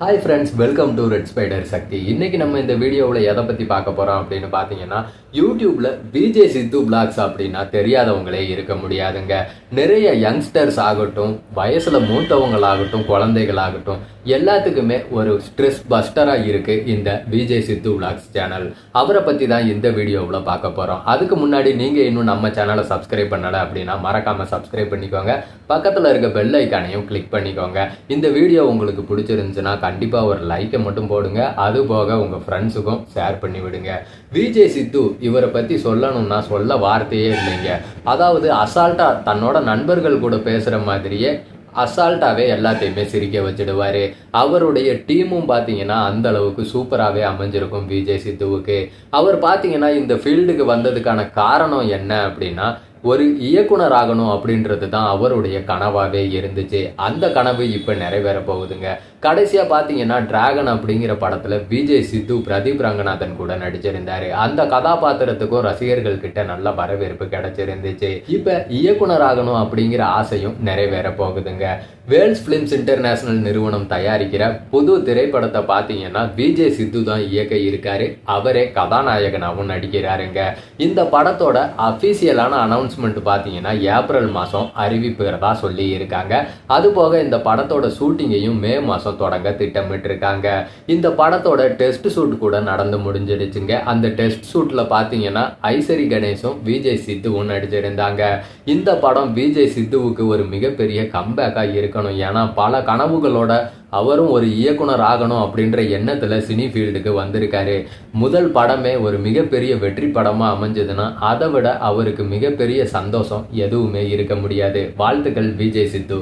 Hi friends, welcome to red spider Sakthi. இன்னைக்கு நம்ம இந்த வீடியோவில் எதை பற்றி பார்க்க போகிறோம் அப்படின்னு பார்த்தீங்கன்னா, யூடியூப்பில் விஜே சித்து பிளாக்ஸ் அப்படின்னா தெரியாதவங்களே இருக்க முடியாதுங்க. நிறைய யங்ஸ்டர்ஸ் ஆகட்டும், வயசில் மூத்தவங்களாகட்டும், குழந்தைகளாகட்டும், எல்லாத்துக்குமே ஒரு ஸ்ட்ரெஸ் பஸ்டராக இருக்குது இந்த விஜே சித்து பிளாக்ஸ் சேனல். அவரை பற்றி தான் இந்த வீடியோவில் பார்க்க போகிறோம். அதுக்கு முன்னாடி நீங்கள் இன்னும் நம்ம சேனலை சப்ஸ்கிரைப் பண்ணலை அப்படின்னா மறக்காமல் சப்ஸ்கிரைப் பண்ணிக்கோங்க. பக்கத்தில் இருக்க பெல் ஐக்கானையும் கிளிக் பண்ணிக்கோங்க. இந்த வீடியோ உங்களுக்கு பிடிச்சிருந்துச்சுன்னா கண்டிப்பாக ஒரு லைக்கை மட்டும் போடுங்க. அது போக உங்கள் ஃப்ரெண்ட்ஸுக்கும் ஷேர் பண்ணி விடுங்க. விஜே சித்து இவரை பற்றி சொல்லணும்னா சொல்ல வார்த்தையே இல்லைங்க. அதாவது அசால்ட்டாக தன்னோட நண்பர்கள் கூட பேசுகிற மாதிரியே அசால்ட்டாகவே எல்லாத்தையுமே சிரிக்க வச்சிடுவார். அவருடைய டீமும் பார்த்தீங்கன்னா அந்த அளவுக்கு சூப்பராகவே அமைஞ்சிருக்கும் விஜே சித்துவுக்கு. அவர் பார்த்தீங்கன்னா இந்த ஃபீல்டுக்கு வந்ததுக்கான காரணம் என்ன அப்படின்னா, ஒரு இயக்குனர் ஆகணும் அப்படின்றது தான் அவருடைய கனவாகவே இருந்துச்சு. அந்த கனவு இப்போ நிறைவேற போகுதுங்க. கடைசியாக பார்த்தீங்கன்னா டிராகன் அப்படிங்கிற படத்தில் விஜே சித்து பிரதீப் ரங்கநாதன் கூட நடிச்சிருந்தாரு. அந்த கதாபாத்திரத்துக்கும் ரசிகர்கள் கிட்ட நல்ல வரவேற்பு கிடைச்சிருந்துச்சு. இப்போ இயக்குனர் ஆகணும் அப்படிங்கிற ஆசையும் நிறைவேற போகுதுங்க. வேல்ஸ் பிலிம்ஸ் இன்டர்நேஷனல் நிறுவனம் தயாரிக்கிற புது திரைப்படத்தை பார்த்தீங்கன்னா விஜே சித்து தான் இயக்க இருக்காரு. அவரே கதாநாயகனாகவும் நடிக்கிறாருங்க. இந்த படத்தோட அபிஷியலான அனௌன்ஸ்மெண்ட் பார்த்தீங்கன்னா ஏப்ரல் மாதம் அறிவிப்புகிறதா சொல்லி இருக்காங்க. அதுபோக இந்த படத்தோட ஷூட்டிங்கையும் மே மாதம் தொடங்க திட்டமிட்டு இருக்காங்க. இந்த படத்தோட டெஸ்ட் ஷூட் கூட நடந்து முடிஞ்சிடுச்சுங்க. அந்த டெஸ்ட் ஷூட்ல பார்த்தீங்கன்னா ஐசரி கணேசும் விஜய் சித்துவும் நடிச்சிருந்தாங்க. இந்த படம் விஜய் சித்துவுக்கு ஒரு மிகப்பெரிய கம்பேக்கா இருக்கணும். ஏன்னா பல கனவுகளோட அவரும் ஒரு இயக்குனர் ஆகணும் அப்படின்ற எண்ணத்துல சினி ஃபீல்டுக்கு வந்திருக்காரு. முதல் படமே ஒரு மிகப்பெரிய வெற்றி படமா அமைஞ்சதுன்னா அதை விட அவருக்கு மிகப்பெரிய சந்தோஷம் எதுவுமே இருக்க முடியாது. வாழ்த்துக்கள் விஜய் சித்து.